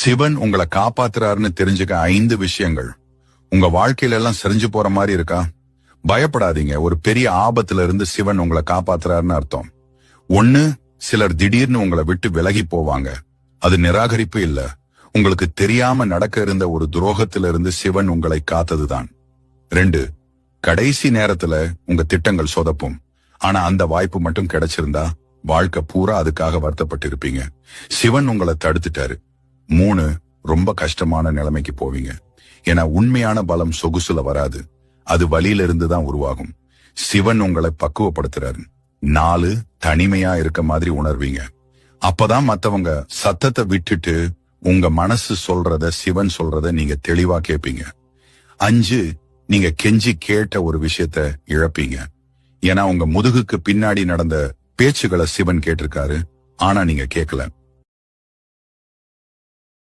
சிவன் உங்களை காப்பாத்துறாருன்னு தெரிஞ்சுக்க 5 விஷயங்கள். உங்க வாழ்க்கையில எல்லாம் சரிஞ்சு போற மாதிரி இருக்கா? பயப்படாதீங்க. ஒரு பெரிய ஆபத்துல இருந்து சிவன் உங்களை காப்பாத்துறாருன்னு அர்த்தம். 1, சிலர் திடீர்னு உங்களை விட்டு விலகி போவாங்க. அது நிராகரிப்பு இல்ல, உங்களுக்கு தெரியாம நடக்க இருந்த ஒரு துரோகத்தில இருந்து சிவன் உங்களை காத்ததுதான். 2, கடைசி நேரத்துல உங்க திட்டங்கள் சொதப்பும். ஆனா அந்த வாய்ப்பு மட்டும் கிடைச்சிருந்தா வாழ்க்கை பூரா அதுக்காக வருத்தப்பட்டிருப்பீங்க. சிவன் உங்களை தடுத்துட்டாரு. 3, ரொம்ப கஷ்டமான நிலைமைக்கு போவீங்க. ஏன்னா உண்மையான பலம் சொகுசுல வராது, அது வலியில இருந்து தான் உருவாகும். சிவன் உங்களை பக்குவப்படுத்துறாரு. 4, தனிமையா இருக்க மாதிரி உணர்வீங்க. அப்பதான் மத்தவங்க சத்தத்தை விட்டுட்டு உங்க மனசு சொல்றத, சிவன் சொல்றத நீங்க தெளிவா கேட்பீங்க. 5, நீங்க கெஞ்சி கேட்ட ஒரு விஷயத்த இழப்பீங்க. ஏன்னா உங்க முதுகுக்கு பின்னாடி நடந்த பேச்சுகளை சிவன் கேட்டிருக்காரு, ஆனா நீங்க கேட்கல.